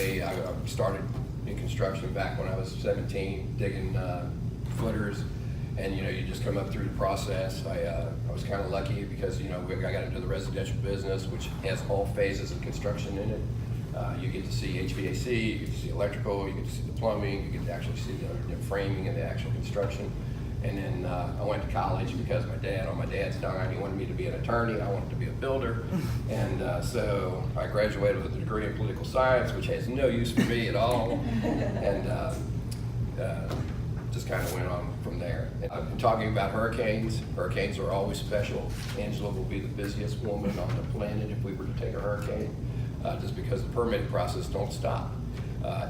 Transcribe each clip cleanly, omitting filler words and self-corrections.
basically, I started in construction back when I was 17, digging footers, and you just come up through the process. I was kind of lucky because I got into the residential business, which has all phases of construction in it. You get to see HVAC, you get to see electrical, you get to see the plumbing, you get to actually see the framing and the actual construction. And then I went to college because on my dad's dime, he wanted me to be an attorney, I wanted to be a builder. And so I graduated with a degree in political science, which has no use for me at all. And just kind of went on from there. I've been talking about hurricanes. Hurricanes are always special. Angela will be the busiest woman on the planet if we were to take a hurricane, just because the permitting process don't stop.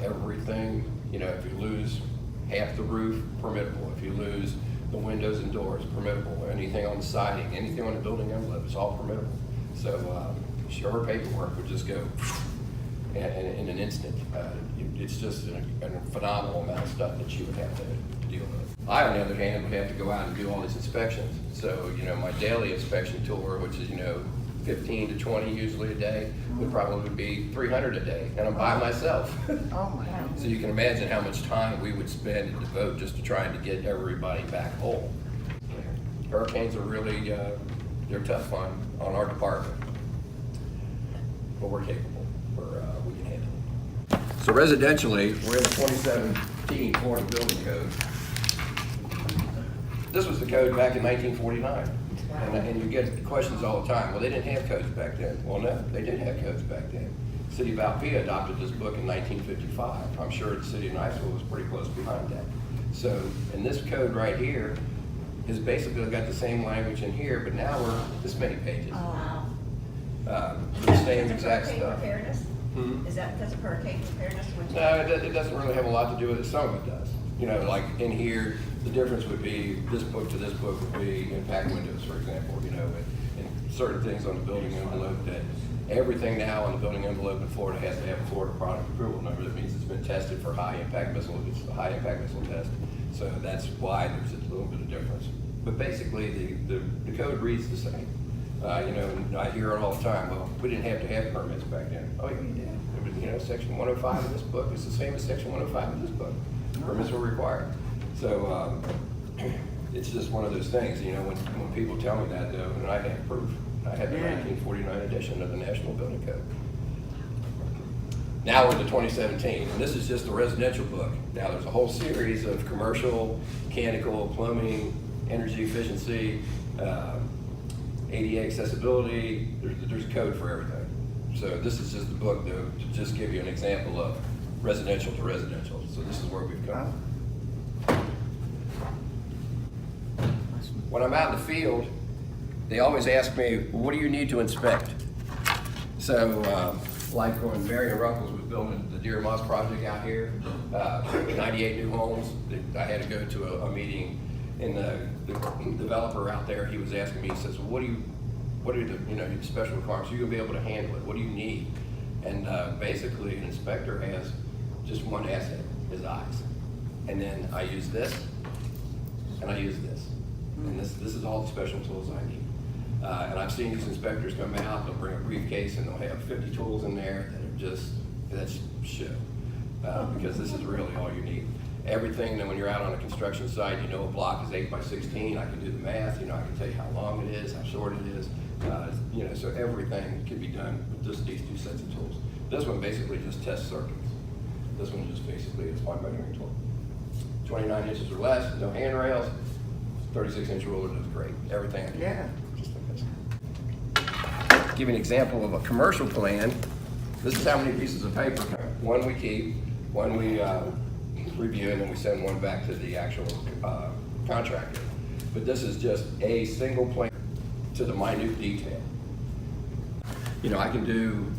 Everything, if you lose half the roof, permittable. If you lose the windows and doors, permittable. Anything on the siding, anything on the building envelope, it's all permittable. So her paperwork would just go in an instant. It's just a phenomenal amount of stuff that you would have to deal with. I, on the other hand, would have to go out and do all these inspections. So, my daily inspection tour, which is, 15 to 20 usually a day, would probably be 300 a day, and I'm by myself. Oh my God. So you can imagine how much time we would spend and devote just to trying to get everybody back whole. Hurricanes are really, they're tough on our department, but we're capable, we can handle it. So residentially, we're in the 2017 Florida Building Code. This was the code back in 1949. And you get questions all the time. Well, they didn't have codes back then. Well, no, they did have codes back then. The city of Valparaiso adopted this book in 1955. I'm sure the city of Niceville was pretty close behind that. So, and this code right here is basically got the same language in here, but now we're this many pages. Oh, wow. The same exact stuff. Preparedness? Is that because of hurricane preparedness? No, it doesn't really have a lot to do with it. Some of it does. Like in here, the difference would be this book to this book would be impact windows, for example, and certain things on the building envelope that everything now on the building envelope in Florida has to have a Florida product approval number. That means it's been tested for high impact missile. It's a high impact missile test. So that's why there's a little bit of difference. But basically, the code reads the same. And I hear it all the time. Well, we didn't have to have permits back then. Oh, yeah, you did. It was, Section 105 of this book is the same as Section 105 of this book. Permits were required. So it's just one of those things, when people tell me that, though, and I have proof. I had the 1949 edition of the National Building Code. Now we're in the 2017, and this is just the residential book. Now there's a whole series of commercial, mechanical, plumbing, energy efficiency, ADA accessibility. There's a code for everything. So this is just the book, though, to just give you an example of residential to residential. So this is where we've come. When I'm out in the field, they always ask me, well, what do you need to inspect? So, like when Marion Ruckles was building the Deer Moss project out here, 98 new homes, I had to go to a meeting, and the developer out there, he was asking me, he says, well, what are the special requirements? You're gonna be able to handle it. What do you need? And basically, an inspector has just one asset, his eyes. And then I use this, and I use this. And this is all the special tools I need. And I've seen these inspectors come out, they'll bring a briefcase and they'll have 50 tools in there that are that's show. Because this is really all you need. Everything that when you're out on a construction site, a block is 8 by 16, I can do the math, I can tell you how long it is, how short it is. So everything can be done with just these two sets of tools. This one basically just tests circuits. This one just basically is my measuring tool. 29 inches or less, no handrails, 36-inch ruler does great. Everything I can do, just like this. Give you an example of a commercial plan. This is how many pieces of paper. One we keep, one we review, and then we send one back to the actual contractor. But this is just a single plan to the minute detail. I can do,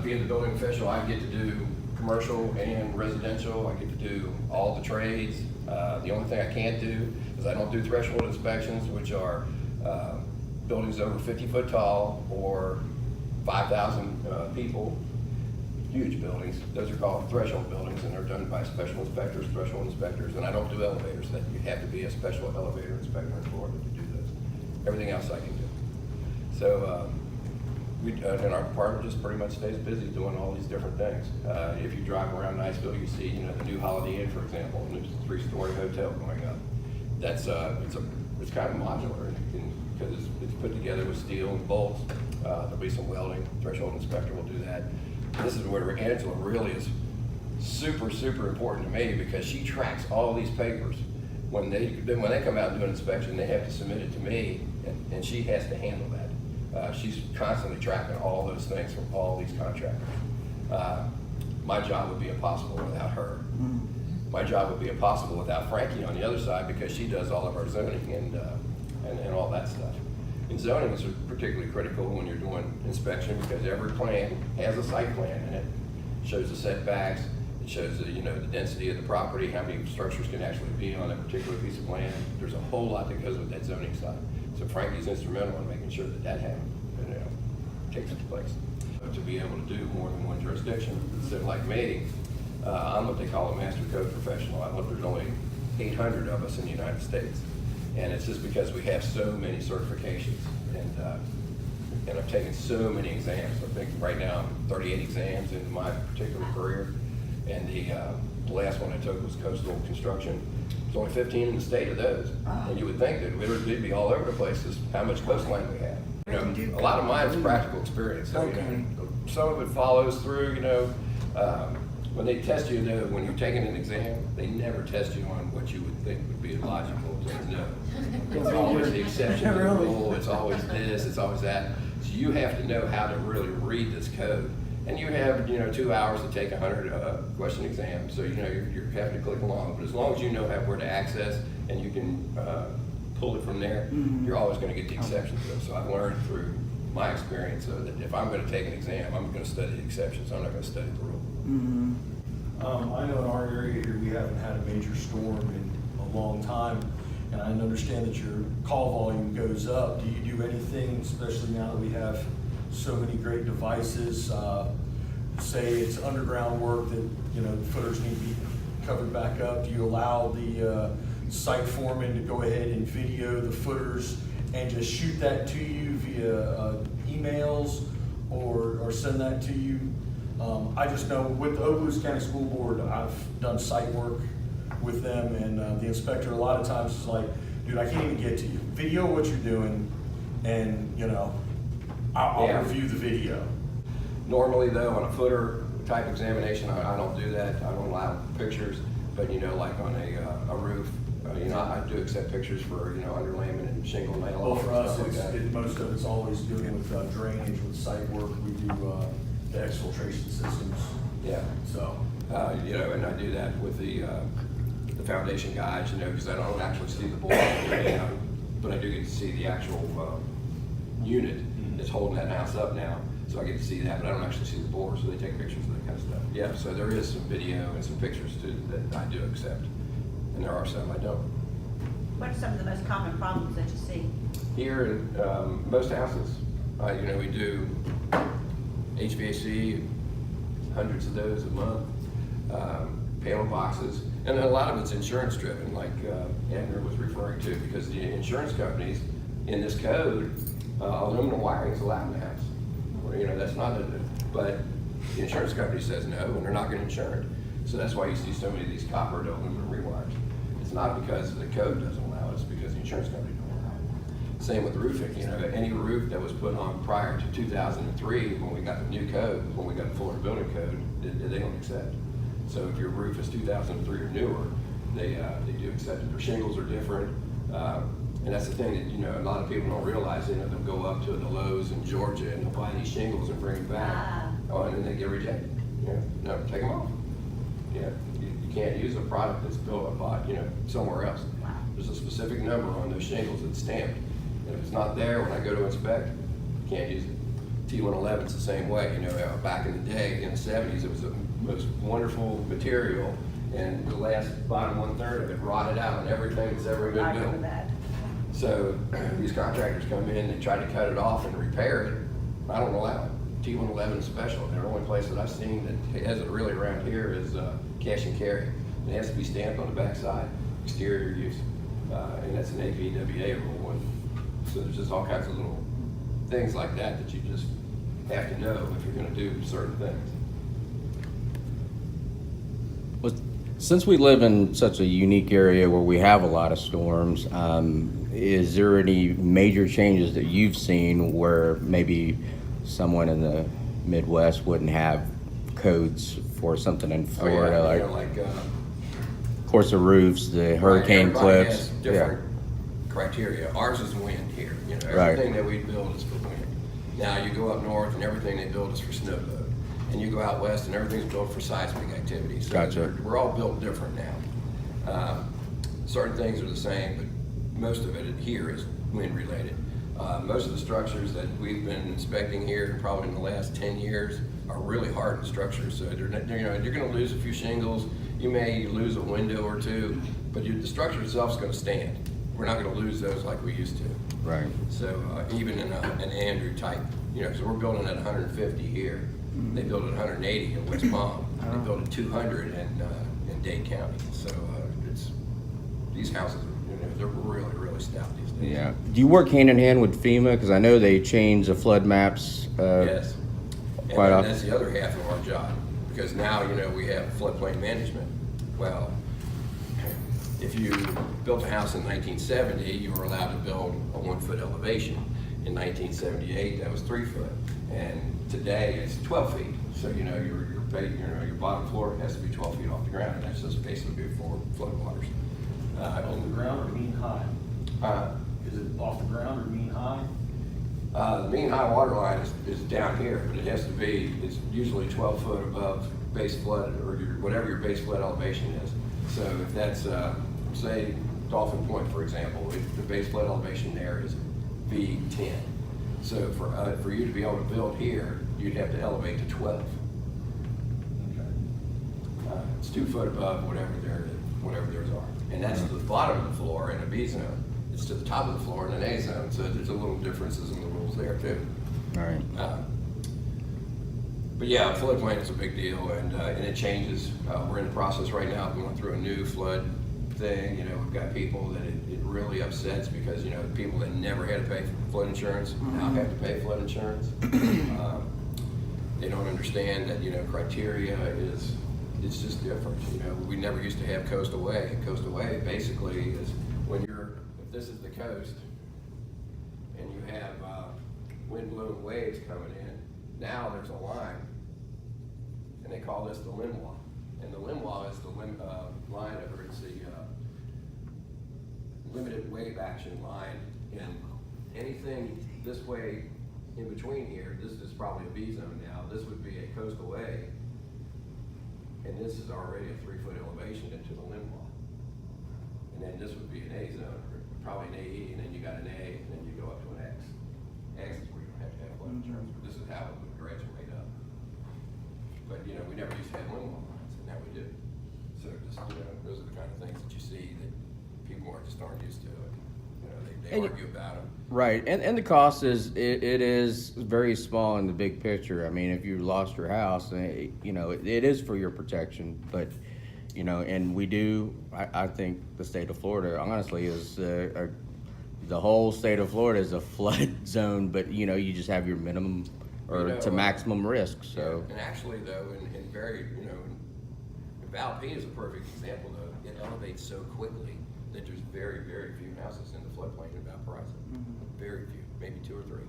being the building official, I get to do commercial and residential. I get to do all the trades. The only thing I can't do is I don't do threshold inspections, which are buildings over 50 foot tall or 5,000 people, huge buildings. Those are called threshold buildings, and they're done by special inspectors, threshold inspectors, and I don't do elevators. That you have to be a special elevator inspector in Florida to do those. Everything else I can do. So and our department just pretty much stays busy doing all these different things. If you drive around Niceville, you see, the new Holiday Inn, for example, a new 3-story hotel going up. That's it's kind of modular because it's put together with steel and bolts. There'll be some welding. Threshold inspector will do that. This is where Angela really is super important to me, because she tracks all these papers. When they come out and do an inspection, they have to submit it to me, and she has to handle that. She's constantly tracking all those things from all these contractors. My job would be impossible without her. My job would be impossible without Frankie on the other side, because she does all of our zoning and all that stuff. And zoning is particularly critical when you're doing inspection, because every plan has a site plan in it. It shows the setbacks, it shows the density of the property, how many structures can actually be on a particular piece of land. There's a whole lot that goes with that zoning side. So Frankie's instrumental in making sure that happens and takes its place. To be able to do more than one jurisdiction, so like me, I'm what they call a master code professional. There's only 800 of us in the United States, and it's just because we have so many certifications, and I've taken so many exams. I think right now I'm 38 exams in my particular career, and the last one I took was coastal construction. There's only 15 in the state of those, and you would think that we'd be all over the place, just how much coastline we have. A lot of mine is practical experience. So, some of it follows through. When they test you, when you're taking an exam, they never test you on what you would think would be logical to know. It's always the exception to the rule. It's always this. It's always that. So you have to know how to really read this code. And you have 2 hours to take a 100 question exam. So you're having to click along. But as long as you know where to access and you can pull it from there, you're always going to get the exceptions. So I've learned through my experience that if I'm going to take an exam, I'm going to study the exceptions. I'm not going to study the rule. I know in our area here we haven't had a major storm in a long time, and I understand that your call volume goes up. Do you do anything, especially now that we have so many great devices? Say it's underground work that the footers need to be covered back up. Do you allow the site foreman to go ahead and video the footers and just shoot that to you via emails or send that to you? I just know with the Oglala County School Board, I've done site work with them, and the inspector a lot of times is like, dude, I can't even get to you. Video what you're doing, and I'll review the video. Normally though, on a footer type examination, I don't do that. I don't allow pictures, but like on a roof, I do accept pictures for underlayment and shingle nail. Well, for us, like most of it's always dealing with drainage, with site work. We do the exfiltration systems. Yeah. So. And I do that with the foundation guys, because I don't actually see the board, but I do get to see the actual unit that's holding that house up now. So I get to see that, but I don't actually see the board, so they take pictures of that kind of stuff. Yeah, so there is some video and some pictures too that I do accept, and there are some I don't. What are some of the most common problems that you see? Here in most houses, we do HVAC, hundreds of those a month, panel boxes, and then a lot of it's insurance driven, like Edgar was referring to, because the insurance companies in this code, aluminum wiring is allowed in the house. That's not but the insurance company says no, and they're not going to insure it. So that's why you see so many of these copper to aluminum rewires. It's not because the code doesn't allow it, it's because the insurance company don't allow it. Same with roofing. Any roof that was put on prior to 2003, when we got the new code, when we got the Florida Building Code, they don't accept. So if your roof is 2003 or newer, they do accept it. Their shingles are different. And that's the thing that, a lot of people don't realize. They'll go up to the Lowe's in Georgia and they'll buy these shingles and bring them back. And then they get rejected. No, take them off. You can't use a product that's bought, somewhere else. There's a specific number on those shingles that's stamped. And if it's not there when I go to inspect, you can't use it. T111 is the same way. Back in the day, in the 70s, it was the most wonderful material, and the last bottom 1/3 of it rotted out on everything that's ever been built. So these contractors come in and try to cut it off and repair it. I don't allow it. T111 is special. The only place that I've seen that has it really around here is cash and carry. It has to be stamped on the backside, exterior use, and that's an APWA rule. So there's just all kinds of little things like that that you just have to know if you're gonna do certain things. Well, since we live in such a unique area where we have a lot of storms, is there any major changes that you've seen where maybe someone in the Midwest wouldn't have codes for something in Florida, Oh, yeah, like, you know, of course, the roofs, the right, hurricane everybody clips? has different criteria. Ours is wind here, you know, Right. everything that we build is for wind. Now, you go up north and everything they build is for snow load. And you go out west and everything's built for seismic activity. So Gotcha. we're all built different now. Certain things are the same, but most of it here is wind related. Most of the structures that we've been inspecting here, probably in the last 10 years, are really hardened structures. So you know, you're gonna lose a few shingles, you may lose a window or two, but the structure itself is gonna stand. We're not gonna lose those like we used to. Right. So even in an Andrew type, you know, so we're building at 150 here. They built at 180 in West Palm. They built at 200 in Dade County. So these houses, you know, they're really, really stout these days. Yeah. Do you work hand in hand with FEMA? Because I know they change the flood maps. Yes. And Quite then often. that's the other half of our job, because now, you know, we have floodplain management. Well, if you built a house in 1970, you were allowed to build a 1-foot elevation. In 1978, that was 3 foot. And today, it's 12 feet. So, you know, your bottom floor has to be 12 feet off the ground, and that's just basically before floodwaters. Off the ground or mean high? Is it off the ground or mean high? The mean high water line is down here, but it has to be, it's usually 12 foot above base flood, or whatever your base flood elevation is. So if that's, say, Dolphin Point, for example, if the base flood elevation there is V10. So for you to be able to build here, you'd have to elevate to 12. It's 2 foot above whatever theirs are. And that's to the bottom of the floor in a B zone. It's to the top of the floor in an A zone. So there's a little differences in the rules there too. All right. But yeah, floodplain is a big deal, and it changes. We're in the process right now of going through a new flood thing. You know, we've got people that it really upsets because, you know, people that never had to pay flood insurance now have to pay flood insurance. They don't understand that, you know, criteria it's just different. You know, we never used to have coast away. Coast away basically is when if this is the coast and you have wind blown waves coming in, now there's a line, and they call this the limb law. And the limb law is the line of, or it's the limited wave action line. And anything this way in between here, this is probably a B zone now, this would be a coast away. And this is already a 3 foot elevation into the limb wall. And then this would be an A zone, or probably an AE, and then you got an A, and then you go up to an X. X is where you don't have to have flood insurance, but this is how it would graduate up. But, you know, we never used to have limb wall lines, and now we do. So just, you know, those are the kind of things that you see that people just aren't used to. You know, they argue about them. Right, and the cost is, it is very small in the big picture. I mean, if you lost your house, you know, it is for your protection, but, you know, and we do, I think the state of Florida, honestly, is, the whole state of Florida is a flood zone, but, you know, you just have your minimum or You know, to maximum risk, so. And actually, though, in very, you know, Valparaiso is a perfect example, though. It elevates so quickly that there's very, very few houses in the floodplain in Valparaiso. Very few, maybe 2 or 3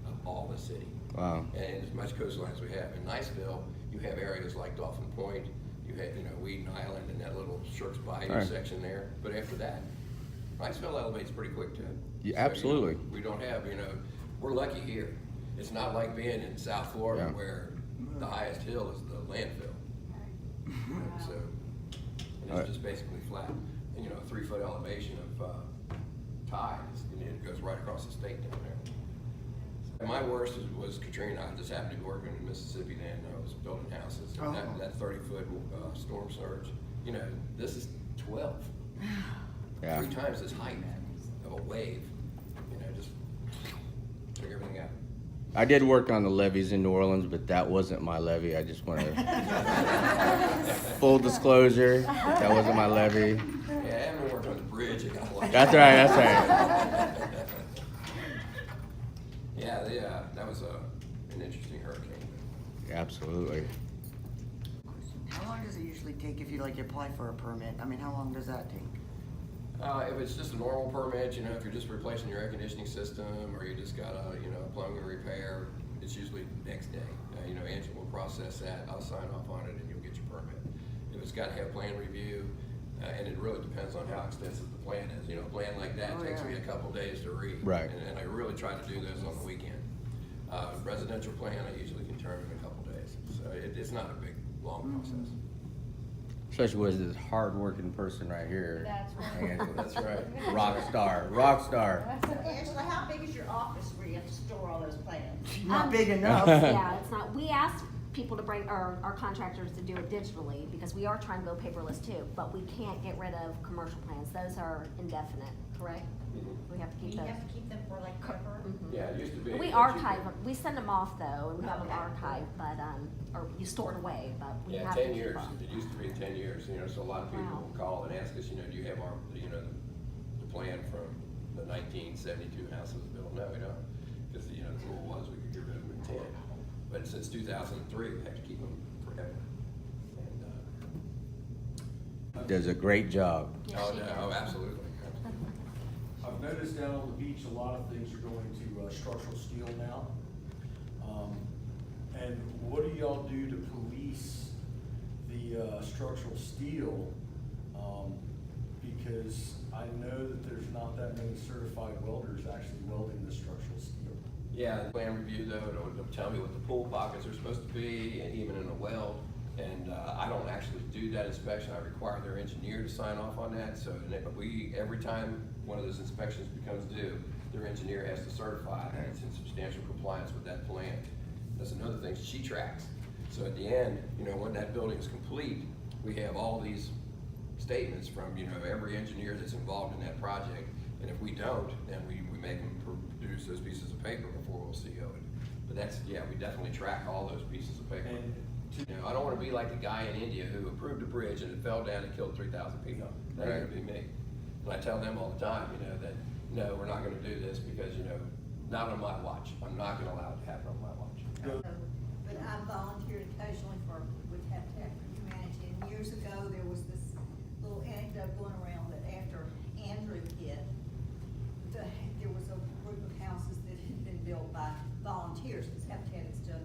of all the city. Wow. And as much coastline as we have. In Niceville, you have areas like Dolphin Point, you have, you know, Wheaton Island and that little Shirks Bayou Right. section there. But after that, Niceville elevates pretty quick too. Yeah, So, absolutely. you know, we don't have, you know, we're lucky here. It's not like being in South Florida Yeah. where the highest hill is the landfill. You know, so, and it's just basically flat. And, you know, a 3 foot elevation of tide, and it goes right across the state down there. And my worst was Katrina. I just happened to be working in Mississippi then. I was building houses. And that 30 foot storm surge, you know, this is 12. Yeah. 3 times this height of a wave. You know, just took everything out. I did work on the levees in New Orleans, but that wasn't my levee. I just want to, full disclosure, that wasn't my levee. Yeah, I haven't worked on the bridge. It got a lot. That's right, that's right. Yeah, that was an interesting hurricane. Absolutely. How long does it usually take if you like apply for a permit? I mean, how long does that take? If it's just a normal permit, you know, if you're just replacing your air conditioning system or you just got a, you know, plumbing repair, it's usually next day. You know, Angela will process that, I'll sign off on it, and you'll get your permit. If it's got to have plan review, and it really depends on how extensive the plan is. You know, a plan like that Oh, takes yeah. me a couple days to read. Right. And I really try to do those on the weekend. Residential plan, I usually can turn in a couple days. So it's not a big, long process. Especially with this hard-working person right here. That's right. Angela. That's right. Rock star, rock star. Angela, how big is your office where you have to store all those plans? Not big enough. Yeah, it's not, we asked people to bring, or our contractors to do it digitally, because we are trying to go paperless too, but we can't get rid of commercial plans, those are indefinite, correct? We have to Do keep you those. have to keep them for like cover? Mhm. Yeah, it used to be. We that you archive could- them, we send them off though, and we have them Okay. archived, but, or you store it away, but we Yeah, have to 10 keep years. them. It used to be 10 years, you know, so a lot of people Wow. will call and ask us, you know, do you have our, you know, the plan from the 1972 house that was built? No, we don't. Because, you know, the rule was we could get rid of them in 10. But since 2003, we have to keep them forever. And, Does a great job. Yes, oh, she no, does. oh, absolutely. I've noticed down on the beach, a lot of things are going to structural steel now. And what do y'all do to police the structural steel? Because I know that there's not that many certified welders actually welding the structural steel. Yeah, the plan review though, it'll tell me what the pool pockets are supposed to be, and even in a weld. And I don't actually do that inspection. I require their engineer to sign off on that. So every time one of those inspections becomes due, their engineer has to certify that it's in substantial compliance with that plan. That's another thing she tracks. So at the end, you know, when that building is complete, we have all these statements from, you know, every engineer that's involved in that project. And if we don't, then we make them produce those pieces of paper before we'll CO it. But that's, yeah, we definitely track all those pieces of paper. And You know, I don't want to be like the guy in India who approved a bridge and it fell down and killed 3,000 people. That ain't gonna be me. And I tell them all the time, you know, that, no, we're not gonna do this because, you know, not on my watch. I'm not gonna allow it to happen on my watch. But I volunteered occasionally with Habitat for Humanity, and years ago, there was this little anecdote going around that after Andrew hit, there was a group of houses that had been built by volunteers, because Habitat is done,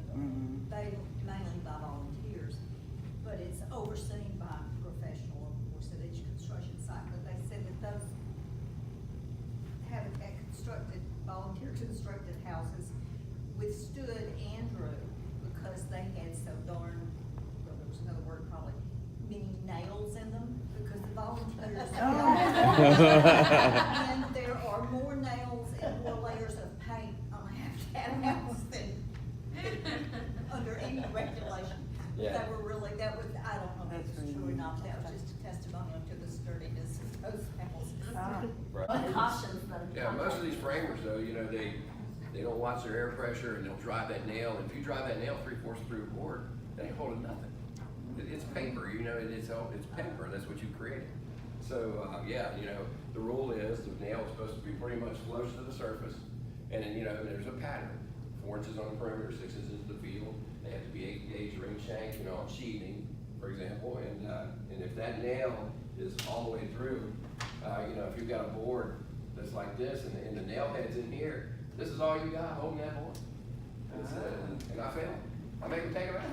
they mainly by volunteers, but it's overseen by professional, of course, at each construction site, but they said that those Habitat constructed, volunteer constructed houses withstood Andrew because they had so darn, well, there was another word probably, many nails in them, because the volunteers. And there are more nails and more layers of paint on a Habitat house than under any regulation. Yeah. They were really, that was, I don't know if That's it's true or really not, that was just a testimonial to the sturdiness of those houses. Right. What cautions the Yeah, most of these contractors? framers though, you know, they don't watch their air pressure and they'll drive that nail. And if you drive that nail 3/4 through a board, they ain't holding nothing. It's paper, you know, it's paper, that's what you created. So, yeah, you know, the rule is the nail is supposed to be pretty much flush to the surface. And then, you know, there's a pattern. 4 inches on the perimeter, 6 inches into the field. They have to be 8-gauge ring shank, you know, on sheathing, for example. And if that nail is all the way through, you know, if you've got a board that's like this and the nail head's in here, this is all you got holding that board. And I fail. I make them take them out.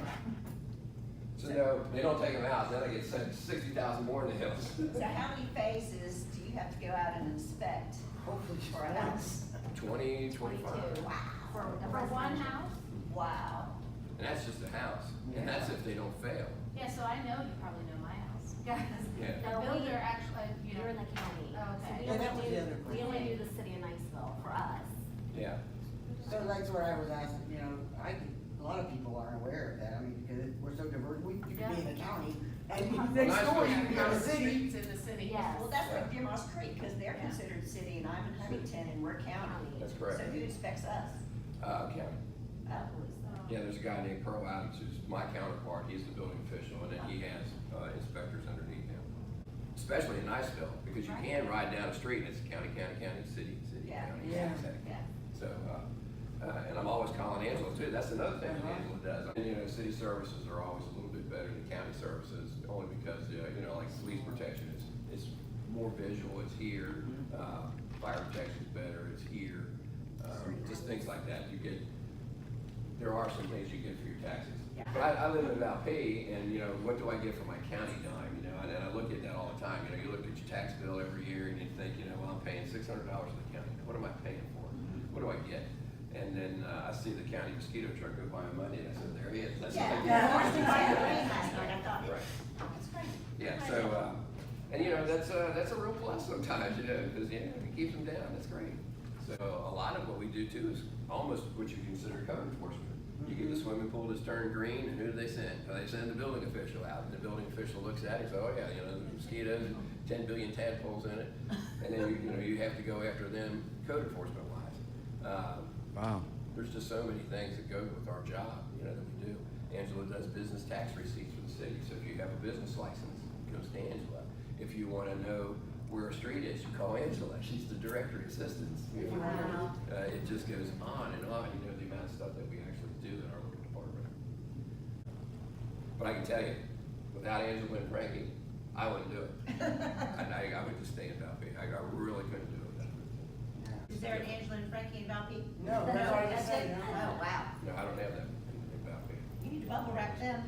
So no, they don't take them out, then I get sent 60,000 more nails. So how many phases do you have to go out and inspect for a house? 20, 25. 22. Wow. For one house? Wow. And that's just a house. And that's if they don't fail. Yeah, so I know, you probably know my house. Yeah. The builder actually, you You're in know, the county. Oh, okay. So Yeah, that was the other we only question. do the city of Niceville for us. Yeah. So that's what I was asking, you know, a lot of people aren't aware of that, I mean, because we're so diverse, you could be in the county, and next door you could be in the city. streets in the city. Yes. Well, that's like Deer Moss Creek, because they're considered city, and I'm in Huntington, and we're county. That's correct. So who inspects us? County. Yeah, there's a guy named Pearl Adams who's my counterpart. He's the building official, and then he has inspectors underneath him. Especially in Niceville, because you can ride down the street and it's county, city, Yeah. county, Yeah. city. Yeah. So, And I'm always calling Angela too. That's another thing that Angela does. And, you know, city services are always a little bit better than county services, only because, you know, like police protection is more visual, it's here. Fire protection's better, it's here. Just things like that. There are some things you get for your taxes. But I live in Valparaiso, and, you know, what do I get for my county dime, you know? And I look at that all the time. You know, you look at your tax bill every year and you think, you know, well, I'm paying $600 to the county. What am I paying for? What do I get? And then I see the county mosquito truck go by on Monday, and I said, there he is. That's what I get. Right. Yeah, so, and you know, that's a real plus sometimes, you know, because, yeah, it keeps them down, that's great. So a lot of what we do too is almost what you consider code enforcement. You get the swimming pool that's turned green, and who do they send? Well, they send the building official out, and the building official looks at it and says, oh yeah, you know, the mosquitoes, 10 billion tadpoles in it, and then you have to go after them code enforcement wise. Wow. There's just so many things that go with our job, you know, that we do. Angela does business tax receipts for the city, so if you have a business license, it goes to Angela. If you want to know where a street is, you call Angela. She's the directory assistant. Wow. It just goes on, you know, the amount of stuff that we actually do in our local department. But I can tell you, without Angela and Frankie, I wouldn't do it. I would just stay in Valparaiso. I really couldn't do it without them. Is there an Angela and Frankie in Valpy? No, that's what I just said. Oh, wow. No, I don't have that in Valparaiso. You need to bubble wrap them.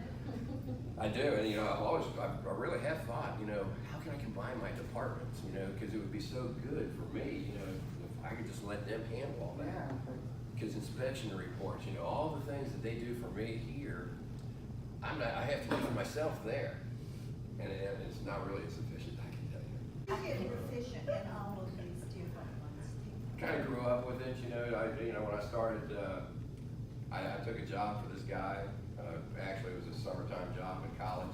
I do, and you know, I really have thought, you know, how can I combine my departments, you know, because it would be so good for me, you know, if I could just let them handle all that. Because inspection reports, you know, all the things that they do for me here, I have to do for myself there, and it's not really sufficient, I can tell you. You get proficient in all of these different ones. Kind of grew up with it, you know, when I started, I took a job for this guy. Actually, it was a summertime job in college,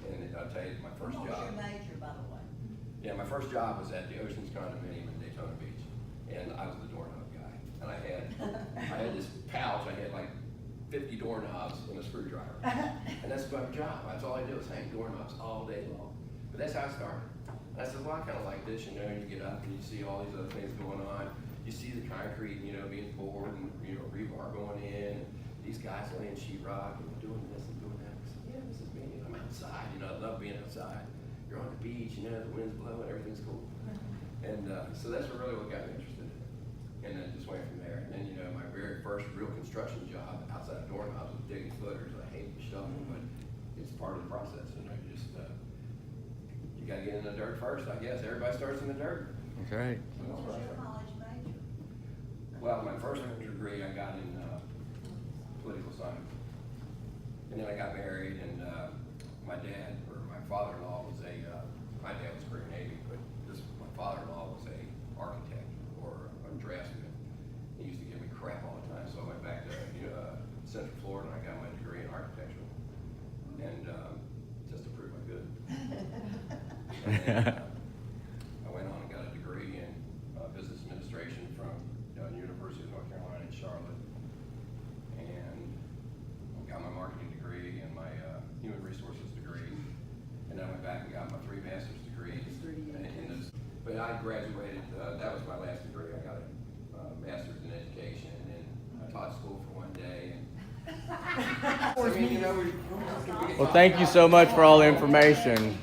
and I'll tell you, my first What was job. your major, by the way? Yeah, my first job was at the Oceans Condominium in Daytona Beach, and I was the doorknob guy. And I had this pouch, I had like 50 doorknobs and a screwdriver. And that's my job. That's all I do is hang doorknobs all day long. But that's how I started. And I said, well, I kind of like this, you know, and you get up and you see all these other things going on. You see the concrete, you know, being poured and, you know, rebar going in. And these guys laying sheetrock and doing this and doing that. I said, yeah, this is me. I'm outside, you know, I love being outside. You're on the beach, you know, the wind's blowing, everything's cool. And so that's really what got me interested in it. And then it just went from there. And then, you know, my very first real construction job outside of doorknobs was digging footers. I hate the shovel, but it's part of the process, you know, you just, you gotta get in the dirt first, I guess. Everybody starts in the dirt. That's right. So What that's was your right. college major? Well, my first degree I got in political science. And then I got married, and my dad, or my father-in-law was my dad was Green Navy, but my father-in-law was a architect or a draftsman. He used to give me crap all the time, so I went back to Central Florida and I got my degree in architecture. And just to prove I could. And then, I went on and got a degree in business administration from University of North Carolina in Charlotte. And got my marketing degree and my human resources degree. And then I went back and got my 3 master's degrees in this. But I graduated, that was my last degree. I got a master's in education, and I taught school for 1 day. And I mean, you know, Well, thank you so much for all the information.